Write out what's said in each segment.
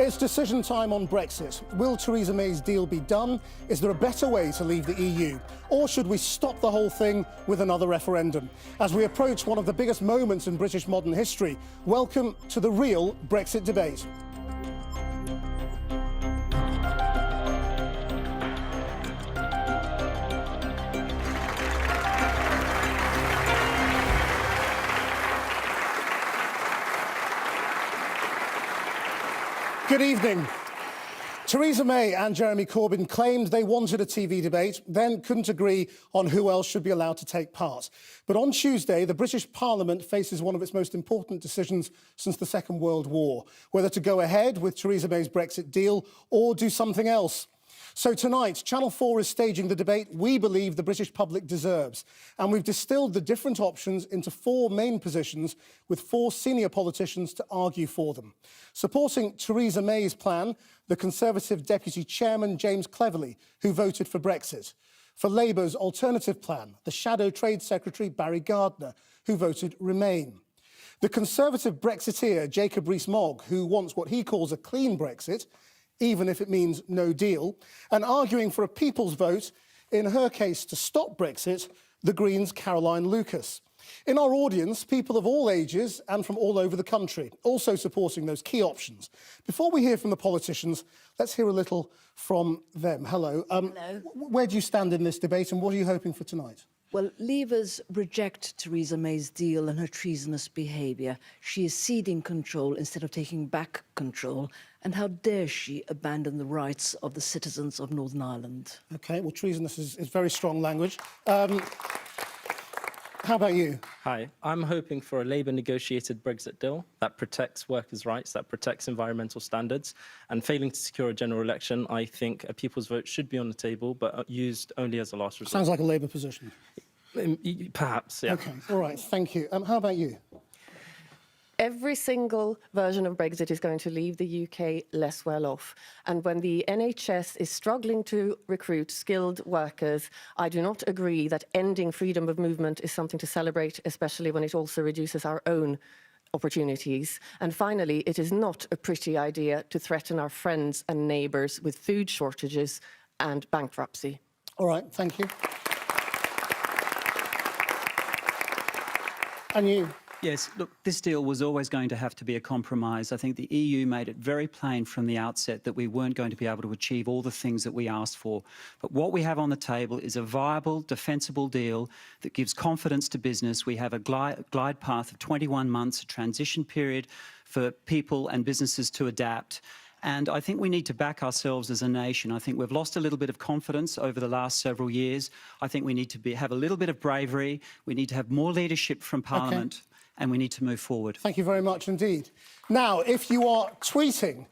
It's decision time on Brexit. Will Theresa May's deal be done? Is there a better way to leave the EU? Or should we stop the whole thing with another referendum? As we approach one of the biggest moments in British modern history, welcome to the Real Brexit Debate. Good evening. Theresa May and Jeremy Corbyn claimed they wanted a TV debate, then couldn't agree on who else should be allowed to take part. But on Tuesday, the British Parliament faces one of its most important decisions since the Second World War, whether to go ahead with Theresa May's Brexit deal or do something else. So tonight, Channel 4 is staging the debate we believe the British public deserves. And we've distilled the different options into four main positions with four senior politicians to argue for them. Supporting Theresa May's plan, the Conservative Deputy Chairman James Cleverly, who voted for Brexit. For Labour's alternative plan, the Shadow Trade Secretary Barry Gardiner, who voted Remain. The Conservative Brexiteer Jacob Rees-Mogg, who wants what he calls a clean Brexit, even if it means no deal, and arguing for a people's vote, in her case to stop Brexit, the Greens' Caroline Lucas. In our audience, people of all ages and from all over the country, also supporting those key options. Before we hear from the politicians, let's hear a little from them. Hello. Hello. Where do you stand in this debate and what are you hoping for tonight? Well, Leavers reject Theresa May's deal and her treasonous behaviour. She is ceding control instead of taking back control. And how dare she abandon the rights of the citizens of Northern Ireland? OK, well, treasonous is very strong language. How about you? Hi, I'm hoping for a Labour-negotiated Brexit deal that protects workers' rights, that protects environmental standards, and failing to secure a general election, I think a people's vote should be on the table, but used only as a last resort. Sounds like a Labour position. Perhaps, yeah. OK, all right, thank you. How about you? Every single version of Brexit is going to leave the UK less well off. And when the NHS is struggling to recruit skilled workers, I do not agree that ending freedom of movement is something to celebrate, especially when it also reduces our own opportunities. And finally, it is not a pretty idea to threaten our friends and neighbours with food shortages and bankruptcy. All right, thank you. And you? Yes, look, this deal was always going to have to be a compromise. I think the EU made it very plain from the outset that we weren't going to be able to achieve all the things that we asked for. But what we have on the table is a viable, defensible deal that gives confidence to business. We have a glide path of 21 months, a transition period for people and businesses to adapt. And I think we need to back ourselves as a nation. I think we've lost a little bit of confidence over the last several years. I think we need to have a little bit of bravery. We need to have more leadership from Parliament. Okay. And we need to move forward. Thank you very much indeed. Now, if you are tweeting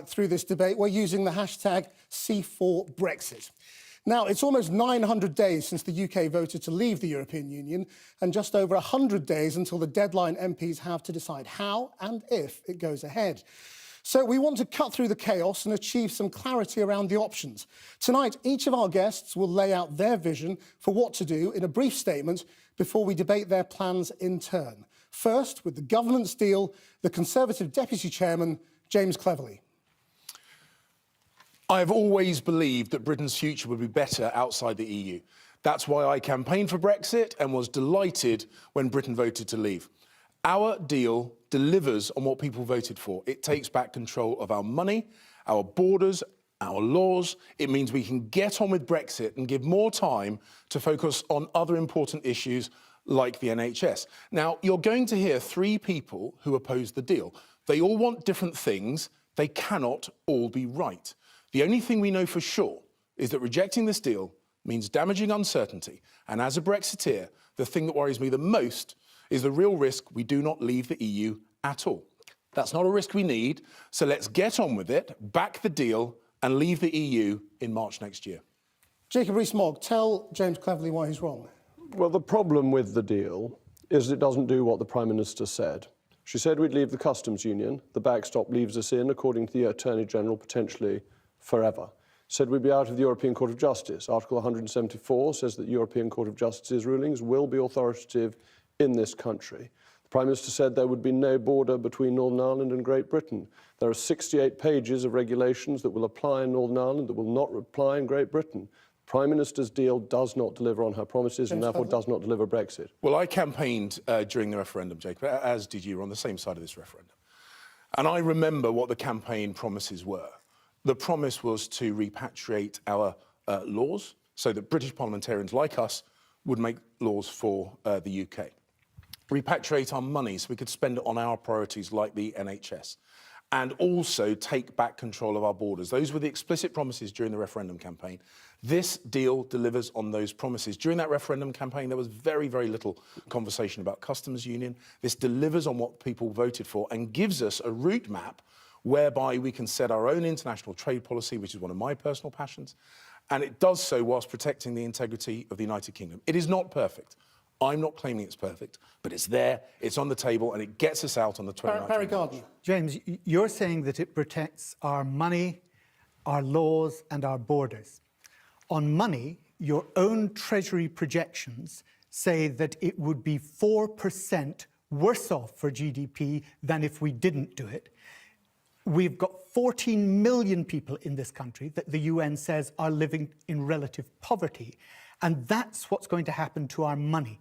through this debate, we're using the hashtag C4Brexit. Now, it's almost 900 days since the UK voted to leave the European Union and just over 100 days until the deadline MPs have to decide how and if it goes ahead. So we want to cut through the chaos and achieve some clarity around the options. Tonight, each of our guests will lay out their vision for what to do in a brief statement before we debate their plans in turn. First, with the government's deal, the Conservative Deputy Chairman, James Cleverly. I've always believed that Britain's future would be better outside the EU. That's why I campaigned for Brexit and was delighted when Britain voted to leave. Our deal delivers on what people voted for. It takes back control of our money, our borders, our laws. It means we can get on with Brexit and give more time to focus on other important issues like the NHS. Now, you're going to hear three people who oppose the deal. They all want different things. They cannot all be right. The only thing we know for sure is that rejecting this deal means damaging uncertainty. And as a Brexiteer, the thing that worries me the most is the real risk we do not leave the EU at all. That's not a risk we need, so let's get on with it, back the deal, and leave the EU in March next year. Jacob Rees-Mogg, tell James Cleverly why he's wrong. Well, the problem with the deal is it doesn't do what the Prime Minister said. She said we'd leave the customs union. The backstop leaves us in, according to the Attorney General, potentially forever. Said we'd be out of the European Court of Justice. Article 174 says that the European Court of Justice's rulings will be authoritative in this country. The Prime Minister said there would be no border between Northern Ireland and Great Britain. There are 68 pages of regulations that will apply in Northern Ireland that will not apply in Great Britain. Prime Minister's deal does not deliver on her promises and therefore does not deliver Brexit. Well, I campaigned during the referendum, Jacob, as did you, on the same side of this referendum. And I remember what the campaign promises were. The promise was to repatriate our laws so that British parliamentarians like us would make laws for the UK. Repatriate our money so we could spend it on our priorities like the NHS, and also take back control of our borders. Those were the explicit promises during the referendum campaign. This deal delivers on those promises. During that referendum campaign, there was very, very little conversation about customs union. This delivers on what people voted for and gives us a route map whereby we can set our own international trade policy, which is one of my personal passions, and it does so whilst protecting the integrity of the United Kingdom. It is not perfect. I'm not claiming it's perfect, but it's there, it's on the table, and it gets us out on the 29th. Barry Gardner. James, you're saying that it protects our money, our laws, and our borders. On money, your own Treasury projections say that it would be 4% worse off for GDP than if we didn't do it. We've got 14 million people in this country that the UN says are living in relative poverty. And that's what's going to happen to our money.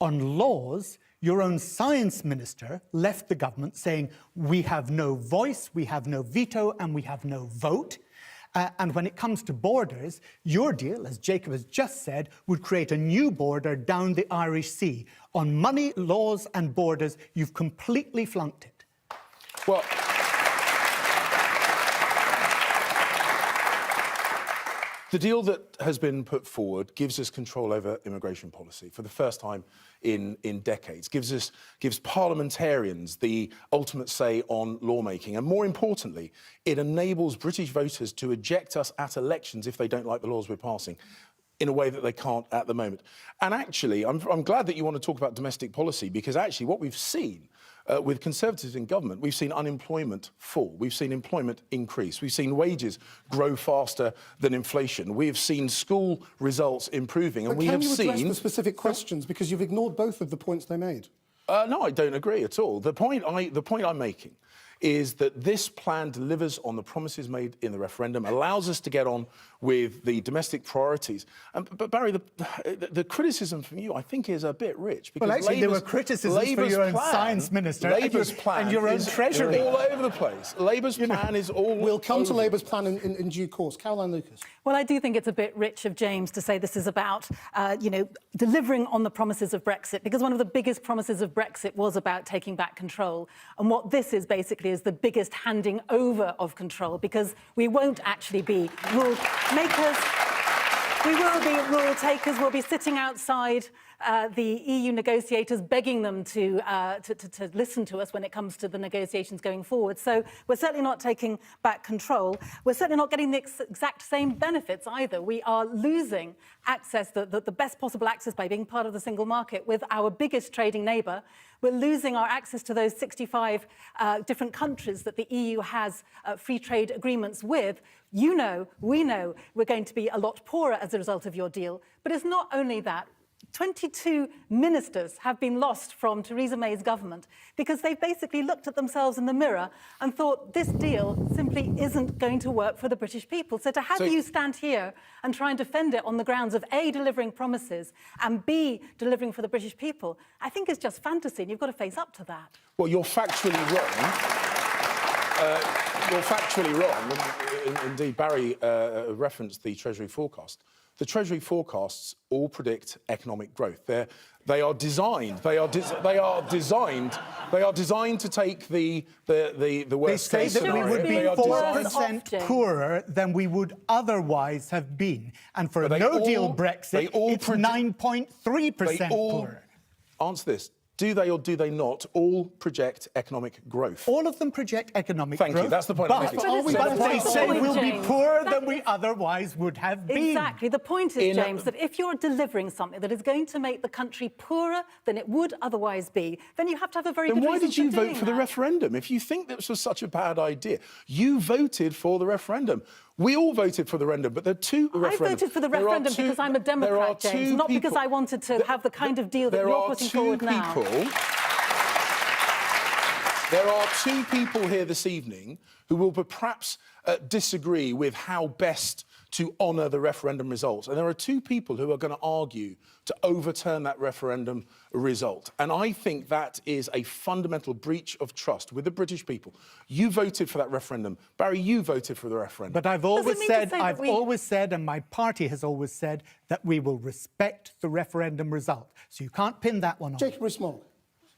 On laws, your own science minister left the government saying, we have no voice, we have no veto, and we have no vote. And when it comes to borders, your deal, as Jacob has just said, would create a new border down the Irish Sea. On money, laws, and borders, you've completely flunked it. Well, the deal that has been put forward gives us control over immigration policy for the first time in decades, gives parliamentarians the ultimate say on lawmaking, and more importantly, it enables British voters to eject us at elections if they don't like the laws we're passing, in a way that they can't at the moment. And actually, I'm glad that you want to talk about domestic policy, because actually what we've seen with Conservatives in government, we've seen unemployment fall, we've seen employment increase, we've seen wages grow faster than inflation, we have seen school results improving, and but we have seen... Can you address the specific questions, because you've ignored both of the points they made? No, I don't agree at all. The point I'm making is that this plan delivers on the promises made in the referendum, allows us to get on with the domestic priorities. But Barry, the criticism from you, I think, is a bit rich. Because Well, actually, there were criticisms for your own science minister and your own Treasury. All over the place. Labour's plan is all We'll come to over. Labour's plan in due course. Caroline Lucas. Well, I do think it's a bit rich of James to say this is about, delivering on the promises of Brexit, because one of the biggest promises of Brexit was about taking back control. And what this is basically is the biggest handing over of control, because we won't actually be rule makers. We will be rule takers. We'll be sitting outside the EU negotiators, begging them to listen to us when it comes to the negotiations going forward. So we're certainly not taking back control. We're certainly not getting the exact same benefits either. We are losing access, the best possible access, by being part of the single market with our biggest trading neighbour. We're losing our access to those 65 different countries that the EU has free trade agreements with. You know, we know we're going to be a lot poorer as a result of your deal. But it's not only that. 22 ministers have been lost from Theresa May's government because they've basically looked at themselves in the mirror and thought this deal simply isn't going to work for the British people. So to have you stand here and try and defend it on the grounds of A, delivering promises, and B, delivering for the British people, I think is just fantasy, and you've got to face up to that. Well, you're factually wrong. You're factually wrong. Indeed, Barry referenced the Treasury forecast. The Treasury forecasts all predict economic growth. They are designed to take the worst They case say that we scenario. would be They are 4% poorer than we would otherwise have been. And for a no-deal Brexit, it's 9.3% poorer. Answer this. Do they or do they not all project economic growth? All of them project economic growth. Thank you. That's the point I'm making. But they say we'll be James. poorer than we otherwise would have been. Exactly. The point is, James, that if you're delivering something that is going to make the country poorer than it would otherwise be, then you have to have a very good reason Then why did you for vote doing for the that. referendum? If you think this was such a bad idea, you voted for the referendum. We all voted for the referendum, but there are two referendums. I voted for the referendum because I'm a Democrat, James, not because I wanted to have the kind of deal that you're putting forward now. There are two people here this evening who will perhaps disagree with how best to honour the referendum results. And there are two people who are going to argue to overturn that referendum result. And I think that is a fundamental breach of trust with the British people. You voted for that referendum. Barry, you voted for the referendum. But I've always said, and my party has always said, that we will respect the referendum result. So you can't pin that one on. Jacob Rees-Mogg.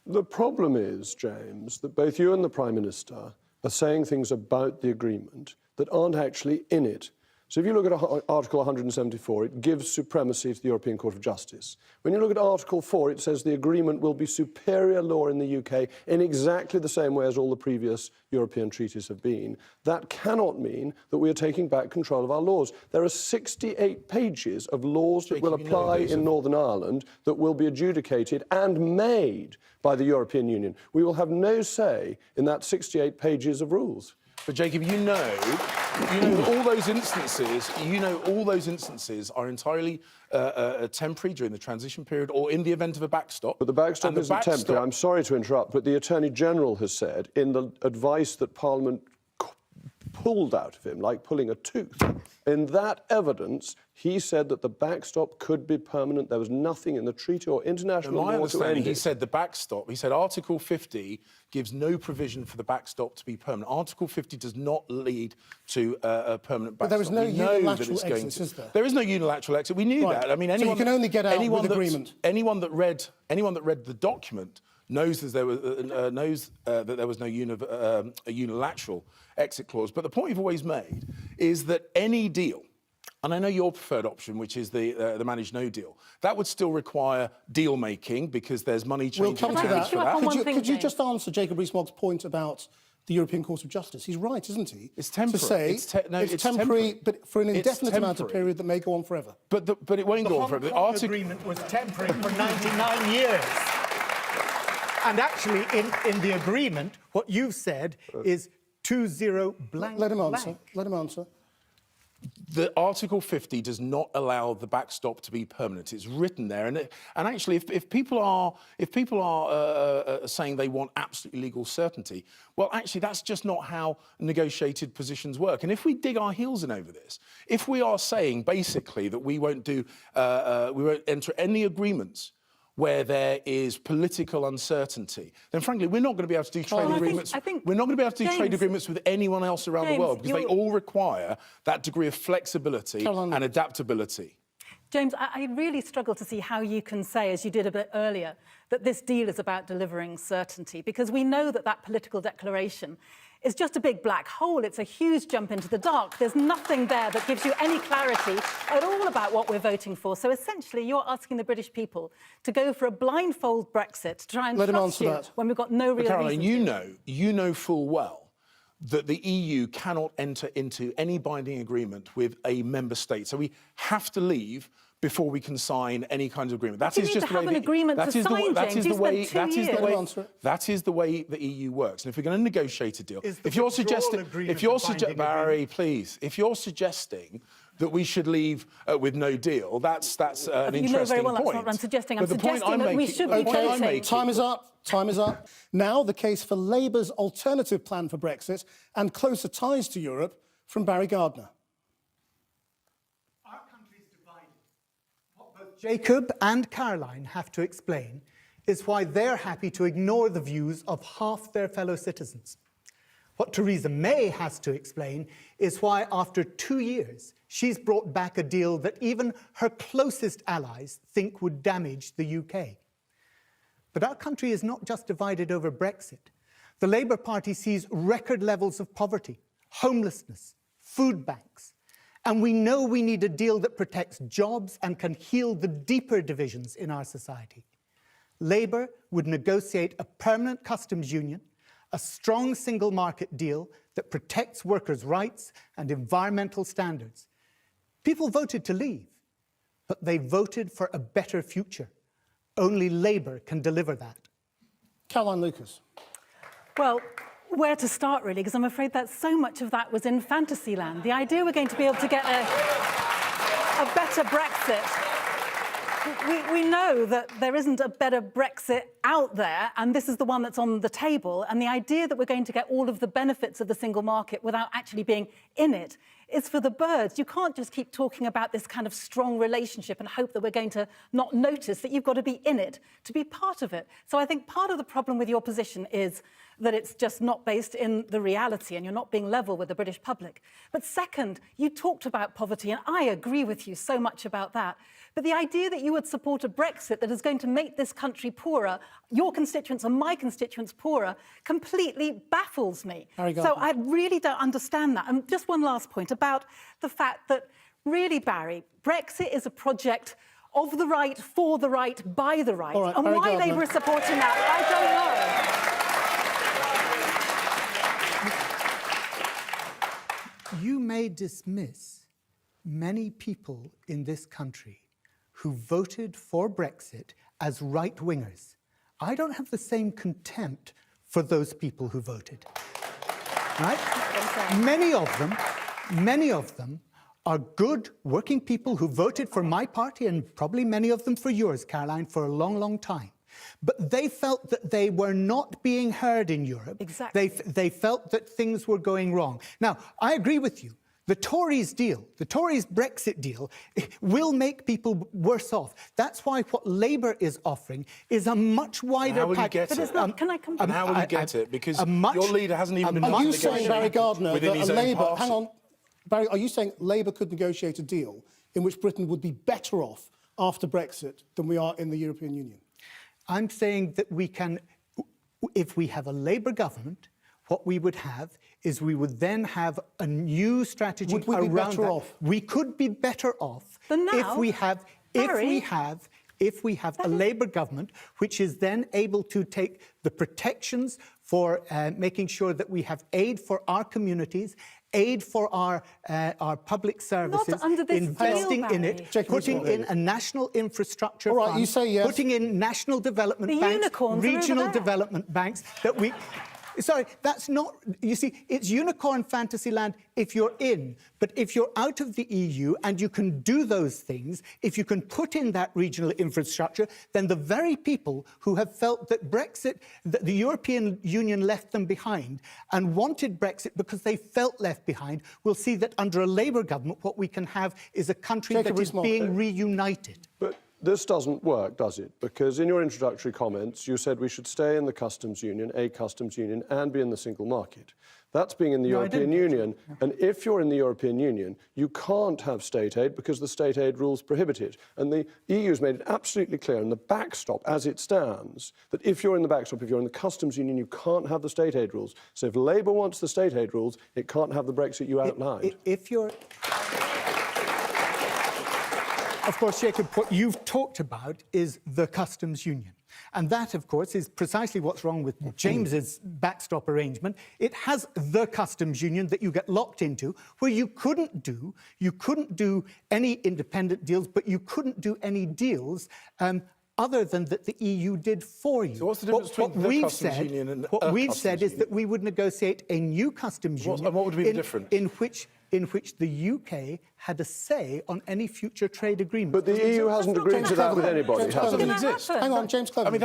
The problem is, James, that both you and the Prime Minister are saying things about the agreement that aren't actually in it. So if you look at Article 174, it gives supremacy to the European Court of Justice. When you look at Article 4, it says the agreement will be superior law in the UK in exactly the same way as all the previous European treaties have been. That cannot mean that we are taking back control of our laws. There are 68 pages of laws that will apply in Northern Ireland that will be adjudicated and made by the European Union. We will have no say in that 68 pages of rules. But Jacob, you know that all those instances are entirely temporary during the transition period or in the event of a backstop. But the backstop isn't temporary. I'm sorry to interrupt, but the Attorney General has said in the advice that Parliament pulled out of him, like pulling a tooth, in that evidence, he said that the backstop could be permanent. There was nothing in the treaty or international law to end it. My understanding, he said the backstop, he said Article 50 gives no provision for the backstop to be permanent. Article 50 does not lead to a permanent backstop. But there is no unilateral exit, is there? There is no unilateral exit. We knew that. I mean, so you can only get out with agreement. Anyone that read the document knows that there was no unilateral exit clause. But the point you've always made is that any deal, and I know your preferred option, which is the managed no deal, that would still require deal making because there's money changing hands for that. Could you just answer Jacob Rees-Mogg's point about the European Court of Justice? He's right, isn't he? It's temporary. To say it's temporary, but for an indefinite amount of period that may go on forever. But it won't go on forever. The Hong Kong agreement was temporary for 99 years. And actually, in the agreement, what you've said is 20 blank. Let him answer. Let him answer. The Article 50 does not allow the backstop to be permanent. It's written there, and actually, if people are saying they want absolute legal certainty, well, actually, that's just not how negotiated positions work. And if we dig our heels in over this, if we are saying basically that we won't enter any agreements where there is political uncertainty, then frankly, we're not going to be able to do trade agreements. We're not going to be able to do trade agreements with anyone else around the world because they all require that degree of flexibility and adaptability. James, I really struggle to see how you can say, as you did a bit earlier, that this deal is about delivering certainty, because we know that that political declaration is just a big black hole. It's a huge jump into the dark. There's nothing there that gives you any clarity at all about what we're voting for. So essentially, you're asking the British people to go for a blindfold Brexit to try and trust you when we've got no real reason. Caroline, you know full well that the EU cannot enter into any binding agreement with a member state. So we have to leave before we can sign any kind of agreement. That is just the way the EU works. And if we're going to negotiate a deal, if you're suggesting, Barry, please, if you're suggesting that we should leave with no deal, that's an interesting point. You know very well that's not what I'm suggesting. I'm suggesting that we should be voting. Time is up. Time is up. Now the case for Labour's alternative plan for Brexit and closer ties to Europe from Barry Gardner. Our country's divided. What both Jacob and Caroline have to explain is why they're happy to ignore the views of half their fellow citizens. What Theresa May has to explain is why, after 2 years, she's brought back a deal that even her closest allies think would damage the UK. But our country is not just divided over Brexit. The Labour Party sees record levels of poverty, homelessness, food banks. And we know we need a deal that protects jobs and can heal the deeper divisions in our society. Labour would negotiate a permanent customs union, a strong single market deal that protects workers' rights and environmental standards. People voted to leave, but they voted for a better future. Only Labour can deliver that. Caroline Lucas. Well, where to start, really, because I'm afraid that so much of that was in fantasy land. The idea we're going to be able to get a better Brexit we know that there isn't a better Brexit out there, and this is the one that's on the table. And the idea that we're going to get all of the benefits of the single market without actually being in it is for the birds. You can't just keep talking about this kind of strong relationship and hope that we're going to not notice that you've got to be in it to be part of it. So I think part of the problem with your position is that it's just not based in the reality and you're not being level with the British public. But second, you talked about poverty, and I agree with you so much about that. But the idea that you would support a Brexit that is going to make this country poorer, your constituents and my constituents poorer, completely baffles me. So I really don't understand that. And just one last point about the fact that, really, Barry, Brexit is a project of the right, for the right, by the right. Right, and Barry why Gardiner. Labour is supporting that, I don't know. You may dismiss many people in this country who voted for Brexit as right-wingers. I don't have the same contempt for those people who voted. Right? Many of them are good working people who voted for my party, and probably many of them for yours, Caroline, for a long, long time. But they felt that they were not being heard in Europe. Exactly. They felt that things were going wrong. Now, I agree with you. The Tories' deal, the Tories' Brexit deal, will make people worse off. That's why what Labour is offering is a much wider How will you package. get it? Can I come back? And how will you get it? Because your leader hasn't even been Are you saying, Barry Gardiner, within that his a own Labour... party. Hang on. Barry, are you saying Labour could negotiate a deal in which Britain would be better off after Brexit than we are in the European Union? I'm saying that we can, if we have a Labour government, what we would have is we would then have a new strategy Would we be around better that. off? We could be better off Than now? if we have a Labour government which is then able to take the protections for making sure that we have aid for our communities, aid for our public services, under this investing deal, in Barry. it, Jacob, putting it's not in a national infrastructure All right, fund, you say yes. putting in national development The banks, unicorns are over regional there. development banks that we... Sorry, that's not... You see, it's unicorn fantasy land if you're in, but if you're out of the EU and you can do those things, if you can put in that regional infrastructure, then the very people who have felt that Brexit, that the European Union left them behind and wanted Brexit because they felt left behind, will see that under a Labour government, what we can have is a country Jacob that is Rees-Mogg. being reunited. But this doesn't work, does it? Because in your introductory comments, you said we should stay in the customs union, and be in the single market. That's being in the European Union. And if you're in the European Union, you can't have state aid because the state aid rules prohibit it. And the EU's made it absolutely clear in the backstop, as it stands, that if you're in the backstop, if you're in the customs union, you can't have the state aid rules. So if Labour wants the state aid rules, it can't have the Brexit you outlined. If you're... Of course, Jacob, what you've talked about is the customs union. And that, of course, is precisely what's wrong with James's backstop arrangement. It has the customs union that you get locked into, where you couldn't do any independent deals, but you couldn't do any deals other than that the EU did for you. So what's the difference between the customs union and what we've customs said is union? that we would negotiate a new customs union. And what would be the difference? In which the UK had a say on any future trade agreement. But the EU hasn't agreed to that with anybody, James has Cleverly. it? exist. Hang on, James Cleverly.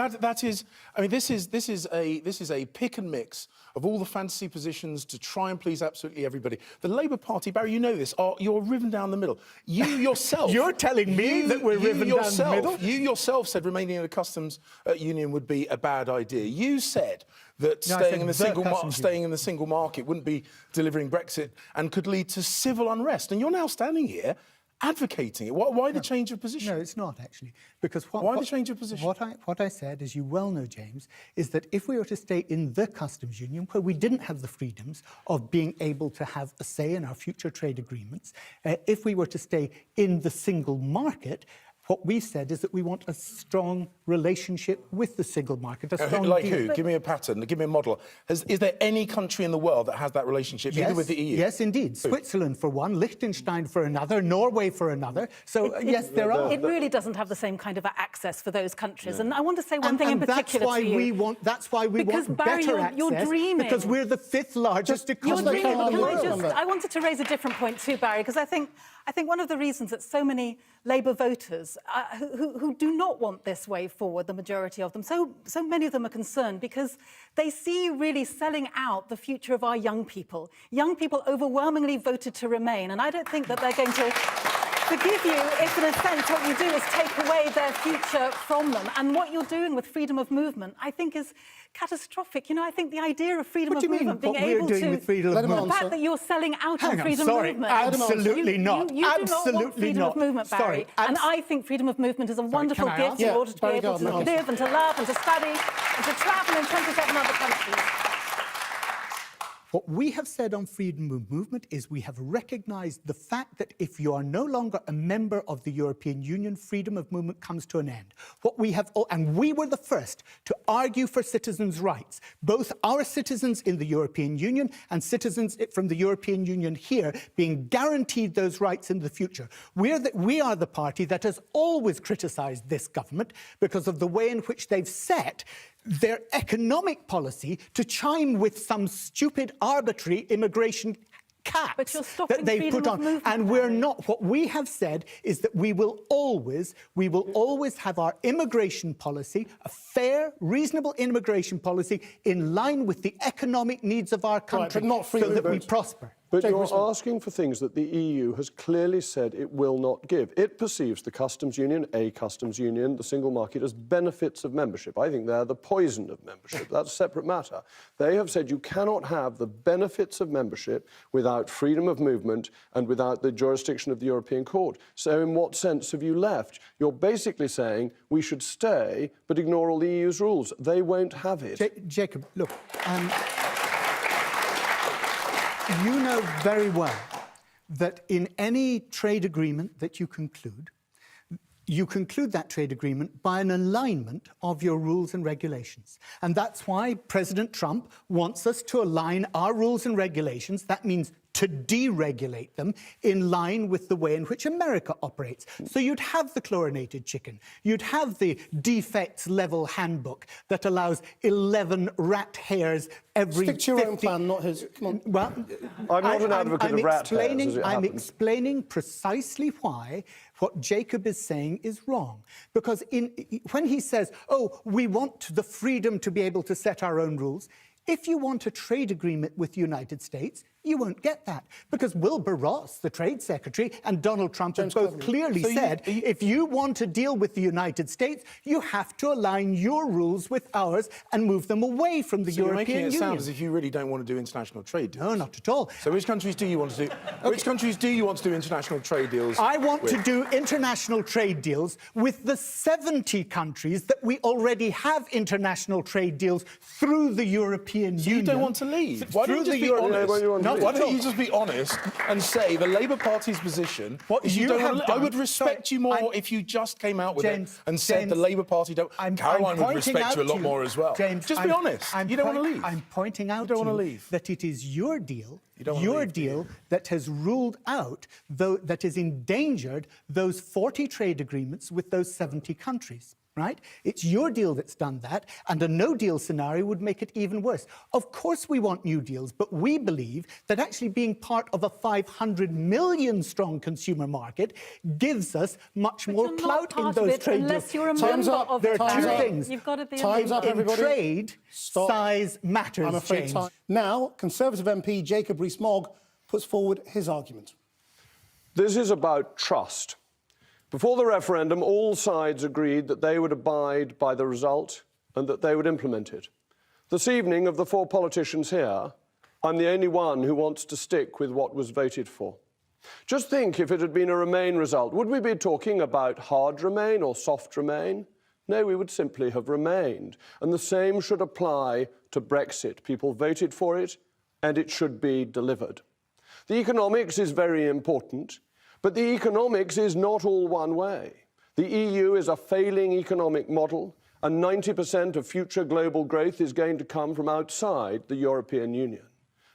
This is a pick and mix of all the fantasy positions to try and please absolutely everybody. The Labour Party, Barry, you know this, you're riven down the middle. You yourself... You're telling me that we're riven down the middle? You yourself said remaining in a customs union would be a bad idea. You said that staying in the single market wouldn't be delivering Brexit and could lead to civil unrest. And you're now standing here advocating it. Why the change of position? No, it's not, actually. Because Why the change of position? What I said, as you well know, James, is that if we were to stay in the customs union, where we didn't have the freedoms of being able to have a say in our future trade agreements, if we were to stay in the single market, what we said is that we want a strong relationship with the single market, a strong Like deal. who? Give me a pattern, give me a model. Is there any country in the world that has that relationship, even with the EU? Yes, indeed. Switzerland for one, Liechtenstein for another, Norway for another. So, yes, there are. It really doesn't have the same kind of access for those countries. And I want to say one thing in particular that's why to you. That's why we Because, want Barry, better you're access. dreaming. Because we're the fifth largest You're economy dreaming. in the Can world. I wanted to raise a different point too, Barry, because I think I think one of the reasons that so many Labour voters who do not want this way forward, the majority of them, so many of them are concerned because they see you really selling out the future of our young people. Young people overwhelmingly voted to remain, and I don't think that they're going to forgive you if, in a sense, what you do is take away their future from them. And what you're doing with freedom of movement, I think, is catastrophic. You know, I think the idea of freedom of movement, being able to... The fact that you're selling out on freedom of movement... Absolutely not. You do not want freedom of movement, Barry. And I think freedom of movement is a wonderful gift in order to be able to live and to love and to study and to travel in 27 other countries. What we have said on freedom of movement is we have recognised the fact that if you are no longer a member of the European Union, freedom of movement comes to an end. What we have, and we were the first to argue for citizens' rights, both our citizens in the European Union and citizens from the European Union here being guaranteed those rights in the future. We are the party that has always criticised this government because of the way in which they've set their economic policy to chime with some stupid, arbitrary immigration caps that they put on. And we're not. What we have said is that we will always have our immigration policy, a fair, reasonable immigration policy in line with the economic needs of our country, but not free so that we prosper. But you're asking for things that the EU has clearly said it will not give. It perceives the customs union, the single market, as benefits of membership. I think they're the poison of membership. That's a separate matter. They have said you cannot have the benefits of membership without freedom of movement and without the jurisdiction of the European Court. So in what sense have you left? You're basically saying we should stay but ignore all the EU's rules. They won't have it. Jacob, look, you know very well that in any trade agreement that you conclude that trade agreement by an alignment of your rules and regulations. And that's why President Trump wants us to align our rules and regulations. That means to deregulate them in line with the way in which America operates. So you'd have the chlorinated chicken. You'd have the defects level handbook that allows 11 rat hairs every 50... Stick to your own plan, not his. Come on. Well, I'm not an advocate of rat hairs, as it I'm happens. explaining precisely why what Jacob is saying is wrong. Because when he says, oh, we want the freedom to be able to set our own rules, if you want a trade agreement with the United States, you won't get that. Because Wilbur Ross, the Trade Secretary, and Donald Trump have both clearly said, if you want to deal with the United States, you have to align your rules with ours and move them away from the European Union. You're making it sound as if you really don't want to do international trade deals. No, not at all. So which countries do you want to do? Which countries do you want to do international trade deals I want to do international trade deals with the 70 countries that we already have international trade deals through the European Union. You don't want to leave? Why don't you just be honest? Why don't you just be honest and say the Labour Party's position is you don't want to... I would respect you more if you just came out with it and said the Labour Party don't... Caroline would respect you a lot more as well. James, just be honest. You don't want to leave. I'm pointing out to you that it is your deal, that has ruled out, that has endangered those 40 trade agreements with those 70 countries. Right? It's your deal that's done that, and a no-deal scenario would make it even worse. Of course we want new deals, but we believe that actually being part of a 500 million strong consumer market gives us much more clout in those trade deals. Unless you're a member of There are two things. You've got to be Time's up, everybody. In trade, size matters, I'm afraid James. Now, Conservative MP Jacob Rees-Mogg puts forward his argument. This is about trust. Before the referendum, all sides agreed that they would abide by the result and that they would implement it. This evening, of the four politicians here, I'm the only one who wants to stick with what was voted for. Just think if it had been a Remain result. Would we be talking about hard Remain or soft Remain? No, we would simply have remained. And the same should apply to Brexit. People voted for it, and it should be delivered. The economics is very important. But the economics is not all one way. The EU is a failing economic model, and 90% of future global growth is going to come from outside the European Union.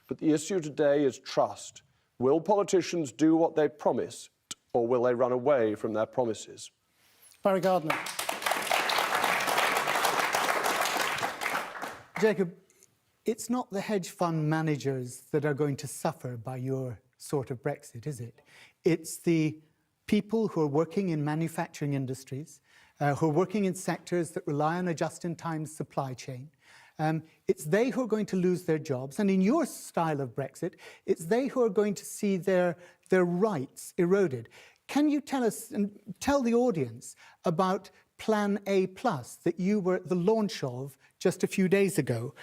But the issue today is trust. Will politicians do what they promised, or will they run away from their promises? Barry Gardiner. Jacob, it's not the hedge fund managers that are going to suffer by your sort of Brexit, is it? It's the people who are working in manufacturing industries, who are working in sectors that rely on a just-in-time supply chain. It's they who are going to lose their jobs. And in your style of Brexit, it's they who are going to see their rights eroded. Can you tell us and tell the audience about Plan A Plus that you were at the launch of just a few days ago?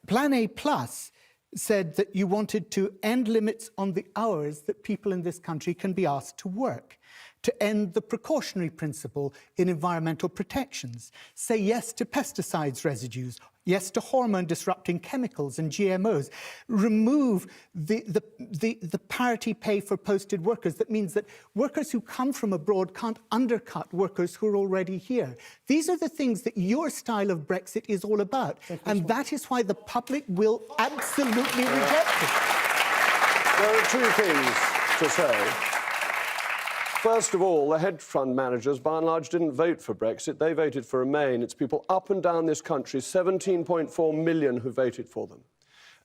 Plan A Plus said that you wanted to end limits on the hours that people in this country can be asked to work, to end the precautionary principle in environmental protections, say yes to pesticides residues, yes to hormone-disrupting chemicals and GMOs, remove the parity pay for posted workers. That means that workers who come from abroad can't undercut workers who are already here. These are the things that your style of Brexit is all about, and that is why the public will absolutely reject it. There are two things to say. First of all, the hedge fund managers, by and large, didn't vote for Brexit. They voted for Remain. It's people up and down this country, 17.4 million, who voted for them.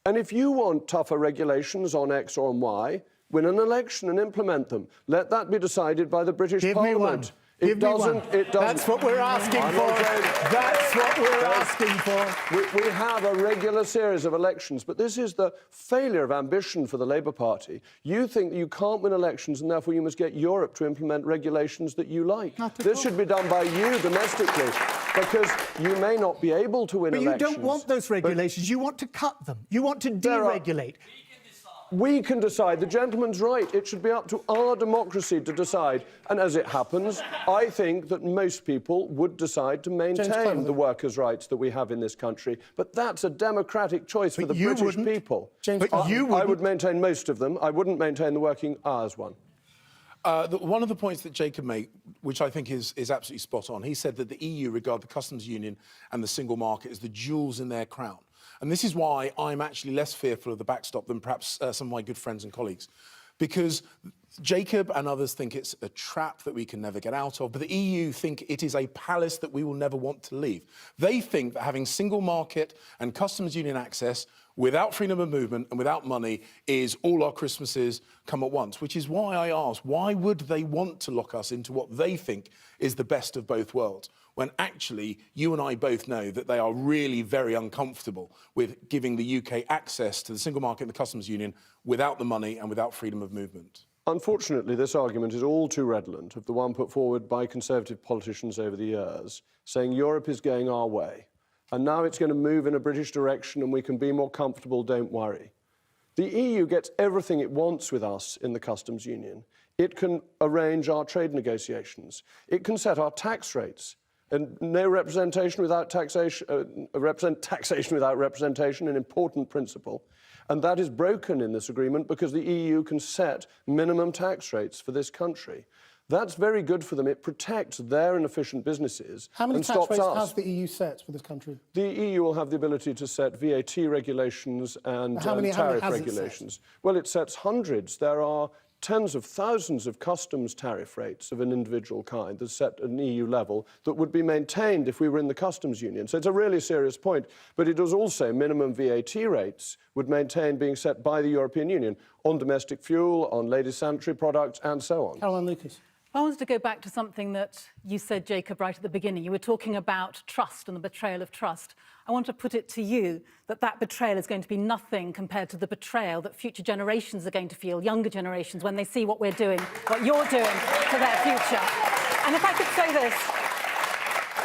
And if you want tougher regulations on X or on Y, win an election and implement them. Let that be decided by the British Parliament. It doesn't. That's what we're asking for. That's what we're asking for. We have a regular series of elections, but this is the failure of ambition for the Labour Party. You think that you can't win elections and therefore you must get Europe to implement regulations that you like. This should be done by you domestically, because you may not be able to win elections. But you don't want those regulations. You want to cut them. You want to deregulate. We can decide. The gentleman's right. It should be up to our democracy to decide. And as it happens, I think that most people would decide to maintain the workers' rights that we have in this country. But that's a democratic choice for the British people. I would maintain most of them. I wouldn't maintain the working hours one. One of the points that Jacob made, which I think is absolutely spot on, he said that the EU regard the customs union and the single market as the jewels in their crown. And this is why I'm actually less fearful of the backstop than perhaps some of my good friends and colleagues. Because Jacob and others think it's a trap that we can never get out of, but the EU think it is a palace that we will never want to leave. They think that having single market and customs union access without freedom of movement and without money is all our Christmases come at once, which is why I ask, why would they want to lock us into what they think is the best of both worlds, when actually you and I both know that they are really very uncomfortable with giving the UK access to the single market and the customs union without the money and without freedom of movement? Unfortunately, this argument is all too redolent of the one put forward by Conservative politicians over the years, saying Europe is going our way, and now it's going to move in a British direction and we can be more comfortable, don't worry. The EU gets everything it wants with us in the customs union. It can arrange our trade negotiations. It can set our tax rates. And no representation without taxation, taxation without representation, an important principle. And that is broken in this agreement because the EU can set minimum tax rates for this country. That's very good for them. It protects their inefficient businesses. How many and tax stops rates us. has the EU set for this country? The EU will have the ability to set VAT regulations and tariff regulations. Well, it sets hundreds. There are tens of thousands of customs tariff rates of an individual kind that's set at an EU level that would be maintained if we were in the customs union. So it's a really serious point. But it was also minimum VAT rates would maintain being set by the European Union on domestic fuel, on ladies' sanitary products, and so on. Caroline Lucas. I wanted to go back to something that you said, Jacob, right at the beginning. You were talking about trust and the betrayal of trust. I want to put it to you that that betrayal is going to be nothing compared to the betrayal that future generations are going to feel, younger generations, when they see what we're doing, what you're doing for their future. And if I could say this,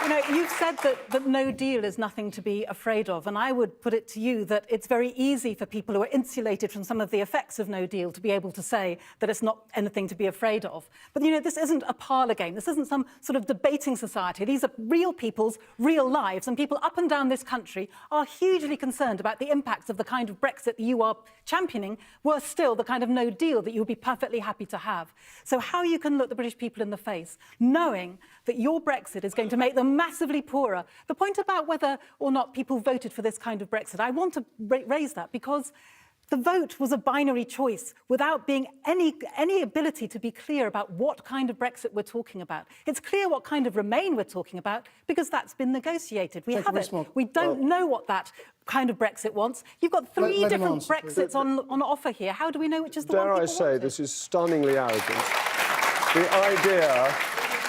you know, you've said that no deal is nothing to be afraid of, and I would put it to you that it's very easy for people who are insulated from some of the effects of no deal to be able to say that it's not anything to be afraid of. But, you know, this isn't a parlour game. This isn't some sort of debating society. These are real people's real lives, and people up and down this country are hugely concerned about the impacts of the kind of Brexit that you are championing, worse still, the kind of no deal that you would be perfectly happy to have. So how you can look the British people in the face, knowing that your Brexit is going to make them massively poorer. The point about whether or not people voted for this kind of Brexit, I want to raise that because The vote was a binary choice without being any ability to be clear about what kind of Brexit we're talking about. It's clear what kind of Remain we're talking about because that's been negotiated. We have it. We don't know what that kind of Brexit wants. You've got three different Brexits on offer here. How do we know which is the one people want? Dare I say, this is stunningly arrogant. The idea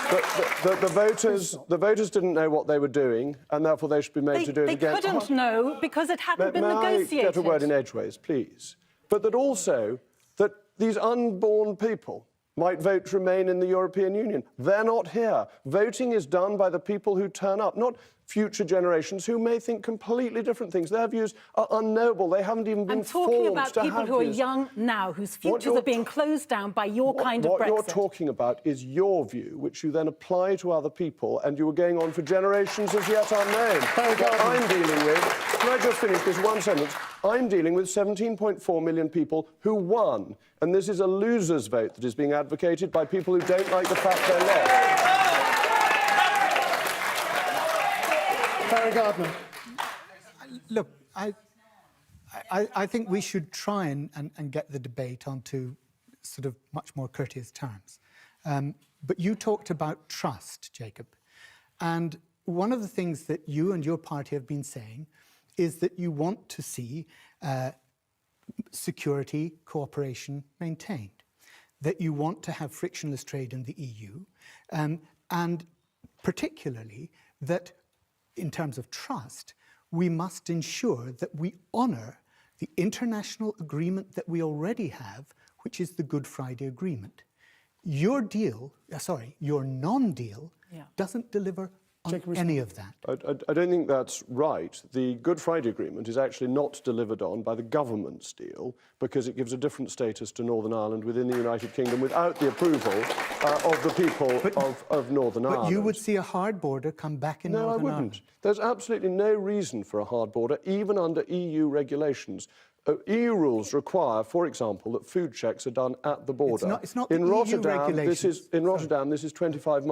that the voters didn't know what they were doing, and therefore they should be made to do it again. They couldn't know because it hadn't been negotiated. May I get a word in edgeways, please? But that also that these unborn people might vote to remain in the European Union. They're not here. Voting is done by the people who turn up, not future generations who may think completely different things. Their views are unknowable. They haven't even been formed to have views. I'm talking about people who are young now, whose futures are being closed down by your kind of Brexit. What you're talking about is your view, which you then apply to other people, and you were going on for generations as yet unknown. What I'm dealing with, can I just finish this one sentence? I'm dealing with 17.4 million people who won, and this is a loser's vote that is being advocated by people who don't like the fact they're lost. Barry Gardner. Look, I think we should try and get the debate onto sort of much more courteous terms. But you talked about trust, Jacob. And one of the things that you and your party have been saying is that you want to see security, cooperation maintained, that you want to have frictionless trade in the EU, and particularly that in terms of trust, we must ensure that we honour the international agreement that we already have, which is the Good Friday Agreement. Your deal, your non-deal, doesn't deliver on any of that. I don't think that's right. The Good Friday Agreement is actually not delivered on by the government's deal because it gives a different status to Northern Ireland within the United Kingdom without the approval of the people of Northern Ireland. But you would see a hard border come back in Northern Ireland? No, I wouldn't. There's absolutely no reason for a hard border, even under EU regulations. EU rules require, for example, that food checks are done at the border. It's not in Rotterdam, this is 25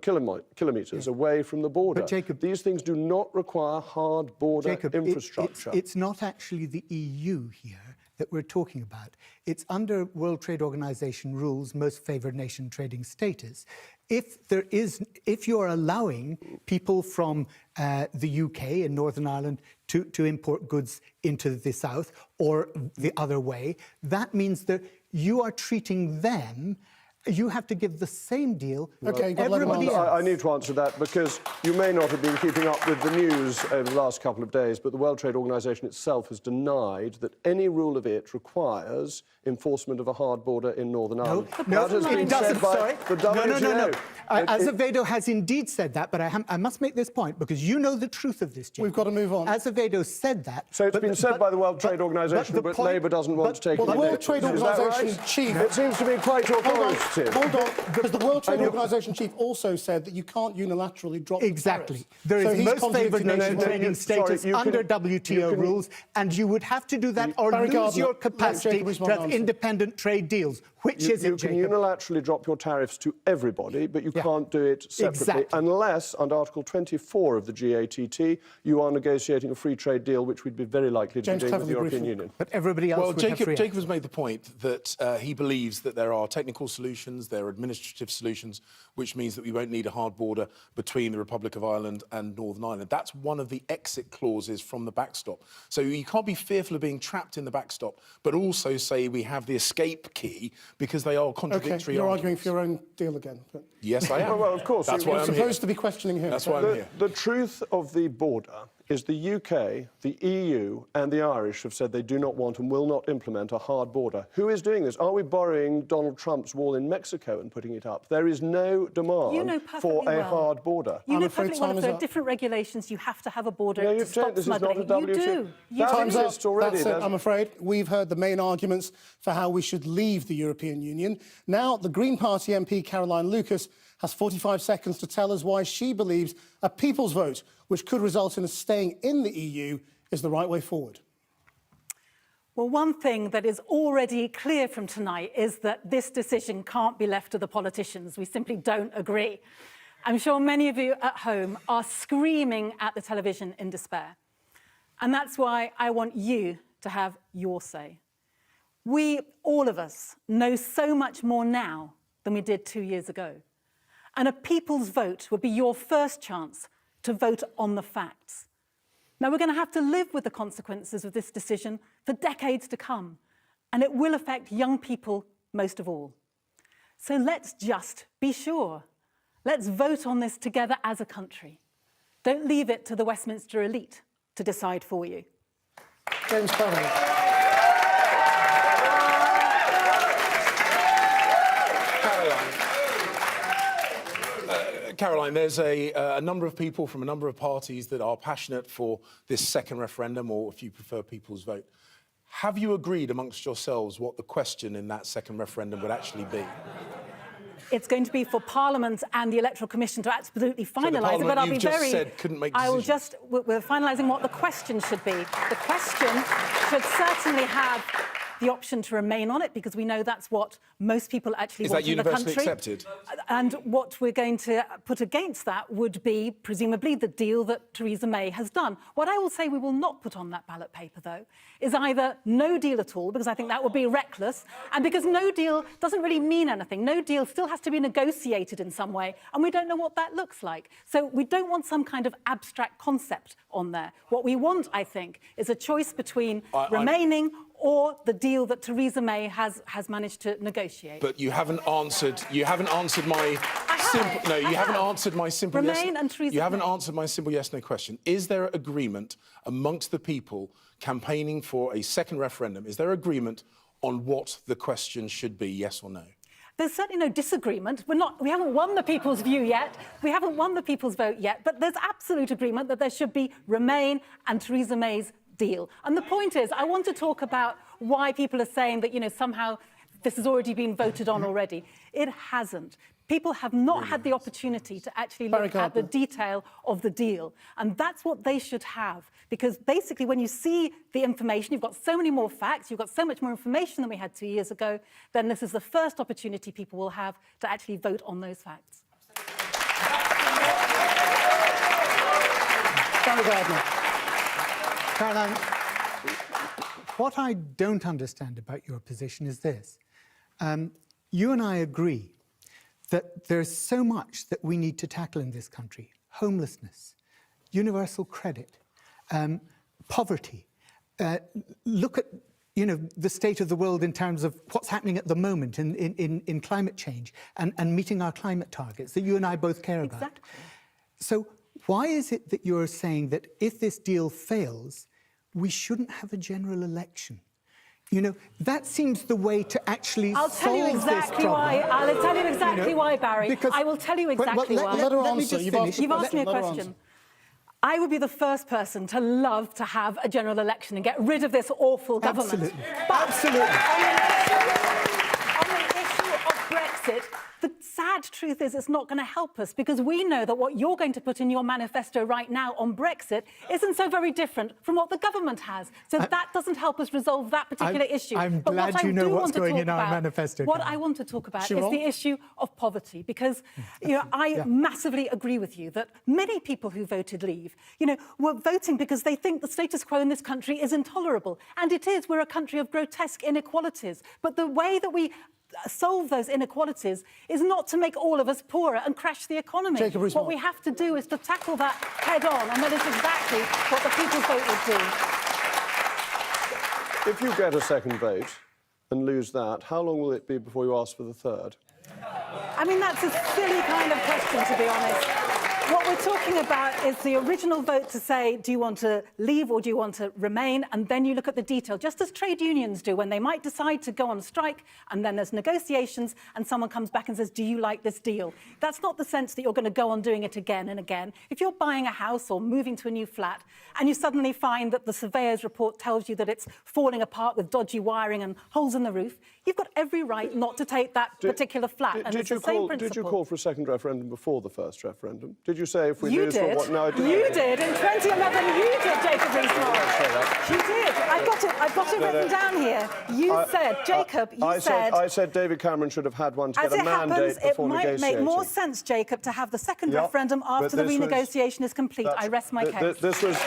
kilometres away from the border. But Jacob, these things do not require hard border infrastructure. It's not actually the EU here that we're talking about. It's under World Trade Organization rules, most favoured nation trading status. If you're allowing people from the UK and Northern Ireland to import goods into the south or the other way, that means that you are treating them. You have to give the same deal to everybody else. I need to answer that because you may not have been keeping up with the news over the last couple of days, but the World Trade Organization itself has denied that any rule of it requires enforcement of a hard border in Northern Ireland. No, it doesn't. Sorry. The WTO. No. Azevedo has indeed said that, but I must make this point because you know the truth of this, Jacob. We've got to move on. Azevedo said that. So it's been said by the World Trade Organization, but Labour doesn't want to take it. The World Trade Organization chief... It seems to be quite authoritative. Hold on, because the World Trade Organization chief also said that you can't unilaterally drop the tariffs. There is most favoured nation trading trading status under WTO rules, and you would have to do that or lose your capacity to have independent trade deals. Which is it, Jacob? You can unilaterally drop your tariffs to everybody, but you can't do it separately unless, under Article 24 of the GATT, you are negotiating a free trade deal, which we'd be very likely to be doing with the European Union. But everybody else would have free. Jacob has made the point that he believes that there are technical solutions, there are administrative solutions, which means that we won't need a hard border between the Republic of Ireland and Northern Ireland. That's one of the exit clauses from the backstop. So you can't be fearful of being trapped in the backstop, but also say we have the escape key because they are contradictory. Okay, you're arguing for your own deal again. But... Yes, I am. Well, of course. That's why I'm supposed to be questioning him. That's why I'm here. The truth of the border is the UK, the EU and the Irish have said they do not want and will not implement a hard border. Who is doing this? Are we borrowing Donald Trump's wall in Mexico and putting it up? There is no demand for a hard border. You know perfectly well if there are different regulations, you have to have a border to stop smuggling. You do. Time's up. That's it, I'm afraid. We've heard the main arguments for how we should leave the European Union. Now, the Green Party MP Caroline Lucas has 45 seconds to tell us why she believes a people's vote, which could result in us staying in the EU, is the right way forward. Well, one thing that is already clear from tonight is that this decision can't be left to the politicians. We simply don't agree. I'm sure many of you at home are screaming at the television in despair. And that's why I want you to have your say. We, all of us, know so much more now than we did 2 years ago. And a people's vote would be your first chance to vote on the facts. Now, we're going to have to live with the consequences of this decision for decades to come, and it will affect young people most of all. So let's just be sure. Let's vote on this together as a country. Don't leave it to the Westminster elite to decide for you. James Connolly. Caroline, there's a number of people from a number of parties that are passionate for this second referendum, or if you prefer, people's vote. Have you agreed amongst yourselves what the question in that second referendum would actually be? It's going to be for Parliament and the Electoral Commission to absolutely finalise it, but I'll be very... said couldn't make I will decisions. we're finalising what the question should be. The question should certainly have the option to remain on it, because we know that's what most people actually want in the country. Is that universally accepted? And what we're going to put against that would be, presumably, the deal that Theresa May has done. What I will say we will not put on that ballot paper, though, is either no deal at all, because I think that would be reckless, and because no deal doesn't really mean anything. No deal still has to be negotiated in some way, and we don't know what that looks like. So we don't want some kind of abstract concept on there. What we want, I think, is a choice between remaining or the deal that Theresa May has managed to negotiate. But you haven't answered. You haven't answered my simple. No, you haven't answered my simple. Remain and Theresa You haven't May. answered my simple yes/no question. Is there agreement amongst the people campaigning for a second referendum? Is there agreement on what the question should be, yes or no? There's certainly no disagreement. We haven't won the people's view yet. We haven't won the people's vote yet. But there's absolute agreement that there should be Remain and Theresa May's deal. And the point is, I want to talk about why people are saying that, somehow this has already been voted on already. It hasn't. People have not had the opportunity to actually look at the detail of the deal. And that's what they should have. Because basically, when you see the information, you've got so many more facts, you've got so much more information than we had 2 years ago, then this is the first opportunity people will have to actually vote on those facts. Caroline, what I don't understand about your position is this. You and I agree that there's so much that we need to tackle in this country. Homelessness, universal credit, poverty. Look at the state of the world in terms of what's happening at the moment in climate change and meeting our climate targets that you and I both care about. Exactly. So why is it that you're saying that if this deal fails, we shouldn't have a general election? That seems the way to actually solve this problem. I'll tell you exactly why, Barry. Because, I will tell you exactly why. Let her Let me answer. just finish. You've asked me a Let her question. answer. I would be the first person to love to have a general election and get rid of this awful government. Absolutely. But Absolutely. on the issue of Brexit, the sad truth is it's not going to help us, because we know that what you're going to put in your manifesto right now on Brexit isn't so very different from what the government has. So that doesn't help us resolve that particular issue. I'm But glad what I you know do what's want to going talk in our about- manifesto, What Caroline. I want to talk about is Siobhan? the issue of poverty, because I massively agree with you that many people who voted Leave, were voting because they think the status quo in this country is intolerable. And it is. We're a country of grotesque inequalities. But the way that we solve those inequalities is not to make all of us poorer and crash the economy. What we have to do is to tackle that head on, and that is exactly what the people's vote would do. If you get a second vote and lose that, how long will it be before you ask for the third? I mean, that's a silly kind of question, to be honest. What we're talking about is the original vote to say, do you want to leave or do you want to remain? And then you look at the detail, just as trade unions do when they might decide to go on strike, and then there's negotiations and someone comes back and says, do you like this deal? That's not the sense that you're going to go on doing it again and again. If you're buying a house or moving to a new flat and you suddenly find that the surveyor's report tells you that it's falling apart with dodgy wiring and holes in the roof, you've got every right not to take that particular flat. And it's the same principle. Did you call for a second referendum before the first referendum? Did you say if we You lose... did. What? No, I didn't. You did. In 2011, you did, Jacob Rees-Mogg. You did. I've got it written down here. You said, Jacob, you said... I said David Cameron should have had one to get a mandate before negotiating. It might make more sense, Jacob, to have the second referendum after the renegotiation is complete. I rest my case. This was...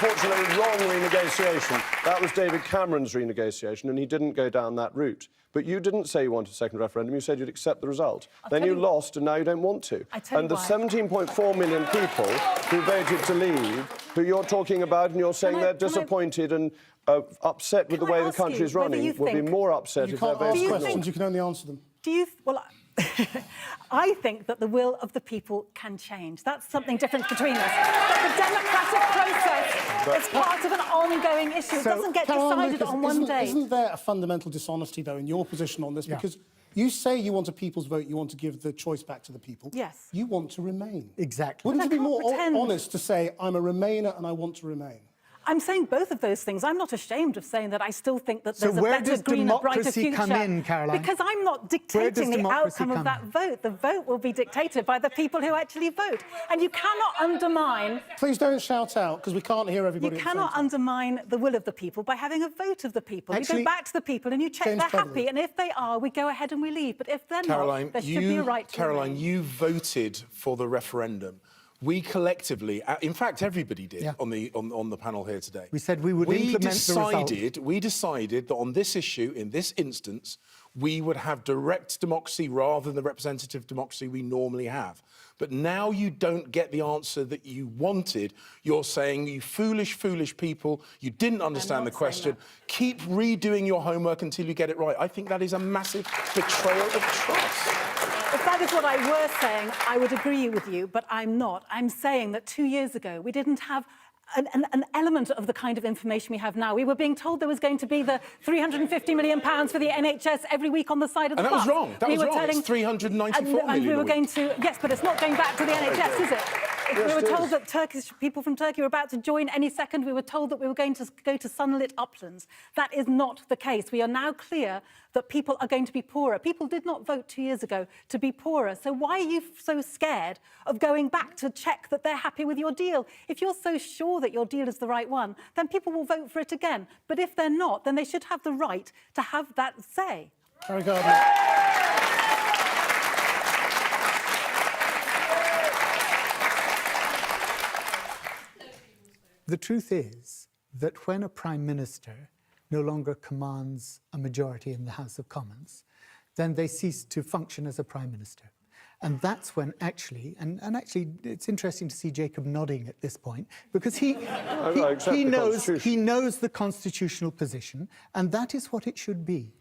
unfortunately wrong renegotiation. That was David Cameron's renegotiation, and he didn't go down that route. But you didn't say you wanted a second referendum. You said you'd accept the result. Then you lost, and now you don't want to. And the 17.4 million people who voted to leave, who you're talking about, and you're saying they're disappointed and upset with the way the country is running, will be more upset if they're voting. You can't ask questions, you can only answer them. Do you... Well, I think that the will of the people can change. That's something different between us. But the democratic process is part of an ongoing issue. It doesn't get decided on one day. Isn't there a fundamental dishonesty, though, in your position on this? Yeah. Because you say you want a people's vote, you want to give the choice back to the people. Yes. You want to remain. Exactly. Wouldn't it be more pretend. honest to say, I'm a Remainer and I want to remain? I'm saying both of those things. I'm not ashamed of saying that I still think that there's So a where better, does greener, brighter democracy future. come in, Caroline? Because I'm not Where does dictating the democracy outcome of come that in? vote. The vote will be dictated by the people who actually vote. And you cannot undermine... Please don't shout out, because we can't hear everybody. You at the same cannot time. undermine the will of the people by having a vote of the people. Actually, you go back to the people and you check James they're Cleverly. happy. And if they are, we go ahead and we leave. But if they're Caroline, not, there should be a right to Caroline, remain. you voted for the referendum. We collectively, in fact, everybody did on the panel here today. We said we would implement the result. We decided that on this issue, in this instance, we would have direct democracy rather than the representative democracy we normally have. But now you don't get the answer that you wanted. You're saying, you foolish, foolish people, you didn't understand the question. Keep redoing your homework until you get it right. I think that is a massive betrayal of trust. If that is what I were saying, I would agree with you, but I'm not. I'm saying that 2 years ago, we didn't have an element of the kind of information we have now. We were being told there was going to be the £350 million for the NHS every week on the side of the bus. And that was wrong. That was wrong. It's 394 million and we were a going week. to... Yes, but it's not going back to the NHS, is it? If we were told that people from Turkey were about to join any second, we were told that we were going to go to sunlit uplands. That is not the case. We are now clear that people are going to be poorer. People did not vote 2 years ago to be poorer. So why are you so scared of going back to check that they're happy with your deal? If you're so sure that your deal is the right one, then people will vote for it again. But if they're not, then they should have the right to have that say. Harry Gardner. The truth is that when a Prime Minister no longer commands a majority in the House of Commons, then they cease to function as a Prime Minister. And that's when actually, and actually it's interesting to see Jacob nodding at this point, because he knows the constitutional position, and that is what it should be.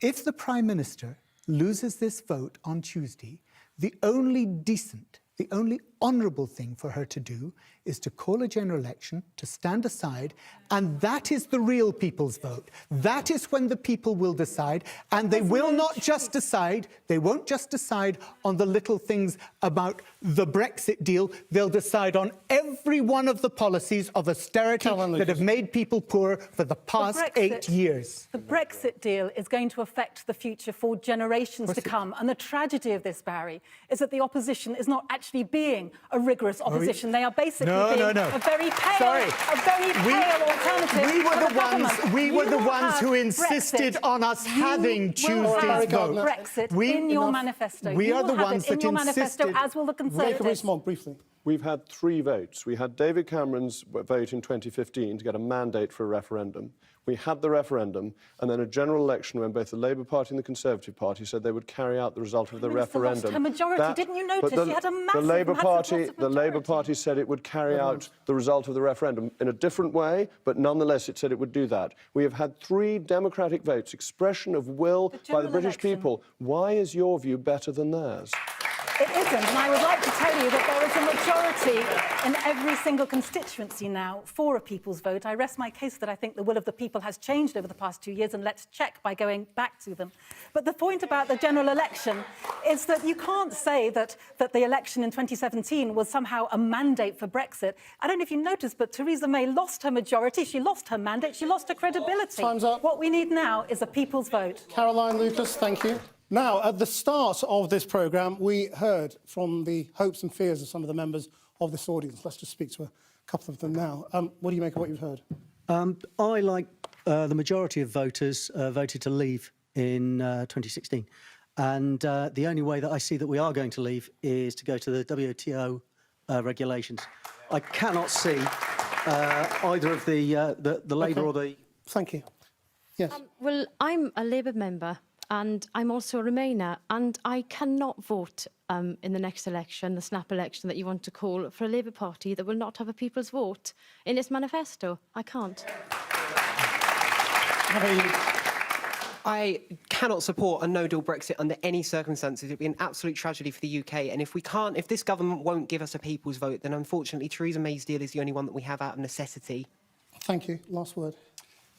If the Prime Minister loses this vote on Tuesday, the only decent, the only honourable thing for her to do is to call a general election, to stand aside, and that is the real people's vote. That is when the people will decide, and they will not just decide, they won't just decide on the little things about the Brexit deal, they'll decide on every one of the policies of austerity that have made people poor for the past 8 years. The Brexit deal is going to affect the future for generations to come, and the tragedy of this, Barry, is that the opposition is not actually being a rigorous opposition. They are basically a very pale, alternative. We were the ones who insisted on us having Tuesday's vote. Brexit in your manifesto. We are the ones that insisted. As will the Conservatives. Rees-Mogg, briefly. We've had 3 votes. We had David Cameron's vote in 2015 to get a mandate for a referendum. We had the referendum, and then a general election when both the Labour Party and the Conservative Party said they would carry out the result of the referendum. Lost her majority, didn't you notice? She had a massive, the Labour Party said it would carry out the result of the referendum in a different way, but nonetheless it said it would do that. We have had 3 democratic votes, expression of will by the British people. Why is your view better than theirs? It isn't, and I would like to tell you that there is a majority in every single constituency now for a people's vote. I rest my case that I think the will of the people has changed over the past 2 years, and let's check by going back to them. But the point about the general election is that you can't say that the election in 2017 was somehow a mandate for Brexit. I don't know if you noticed, but Theresa May lost her majority, she lost her mandate, she lost her credibility. Time's up. What we need now is a people's vote. Caroline Lucas, thank you. Now, at the start of this programme, we heard from the hopes and fears of some of the members of this audience. Let's just speak to a couple of them now. What do you make of what you've heard? I, like the majority of voters, voted to leave in 2016. And the only way that I see that we are going to leave is to go to the WTO regulations. I cannot see either of the Labour or the... Thank you. Yes. Well, I'm a Labour member and I'm also a Remainer, and I cannot vote in the next election, the snap election that you want to call, for a Labour Party that will not have a people's vote in its manifesto. I can't. How about you? I cannot support a no-deal Brexit under any circumstances. It would be an absolute tragedy for the UK. And if this government won't give us a people's vote, then unfortunately Theresa May's deal is the only one that we have out of necessity. Thank you. Last word.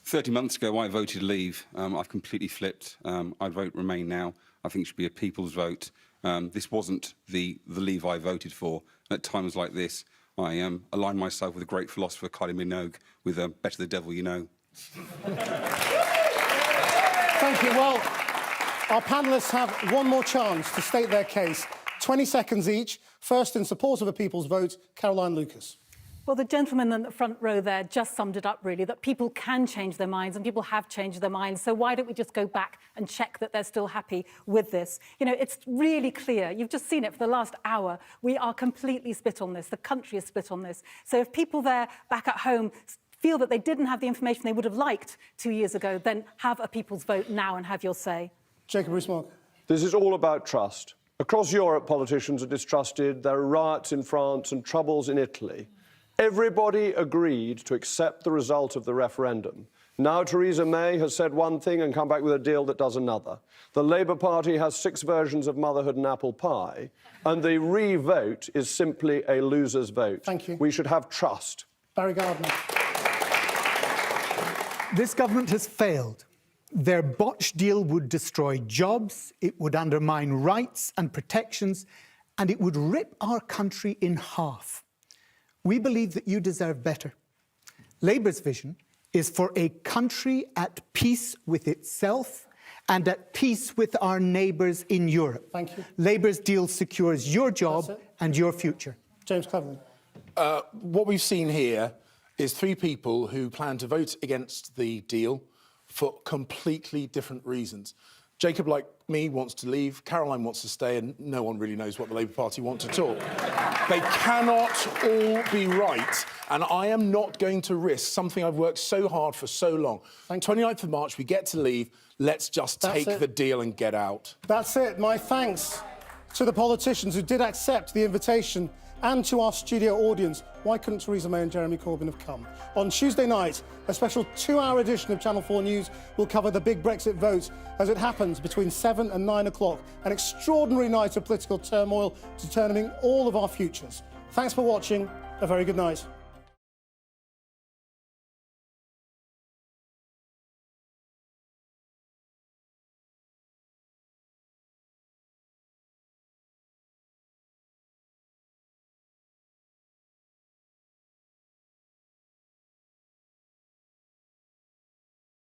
30 months ago, I voted Leave. I've completely flipped. I vote Remain now. I think it should be a people's vote. This wasn't the Leave I voted for. At times like this, I align myself with the great philosopher Kylie Minogue with Better the Devil You Know. Thank you. Well, our panellists have one more chance to state their case. 20 seconds each. First, in support of a people's vote, Caroline Lucas. Well, the gentleman in the front row there just summed it up, really, that people can change their minds and people have changed their minds. So why don't we just go back and check that they're still happy with this? You know, it's really clear. You've just seen it for the last hour. We are completely split on this. The country is split on this. So if people there back at home feel that they didn't have the information they would have liked 2 years ago, then have a people's vote now and have your say. Jacob Rees-Mogg. This is all about trust. Across Europe, politicians are distrusted. There are riots in France and troubles in Italy. Everybody agreed to accept the result of the referendum. Now Theresa May has said one thing and come back with a deal that does another. The Labour Party has 6 versions of motherhood and apple pie, and the re-vote is simply a loser's vote. Thank you. We should have trust. Barry Gardner. This government has failed. Their botched deal would destroy jobs, it would undermine rights and protections, and it would rip our country in half. We believe that you deserve better. Labour's vision is for a country at peace with itself and at peace with our neighbours in Europe. Thank you. Labour's deal secures your job and your future. James Cleverly. What we've seen here is 3 people who plan to vote against the deal for completely different reasons. Jacob, like me, wants to leave. Caroline wants to stay, and no one really knows what the Labour Party want to talk. They cannot all be right, and I am not going to risk something I've worked so hard for so long. 29th of March, we get to leave. Let's just take the deal and get out. That's it. My thanks to the politicians who did accept the invitation and to our studio audience. Why couldn't Theresa May and Jeremy Corbyn have come? On Tuesday night, a special 2-hour edition of Channel 4 News will cover the big Brexit vote as it happens between 7 and 9 o'clock. An extraordinary night of political turmoil determining all of our futures. Thanks for watching. A very good night.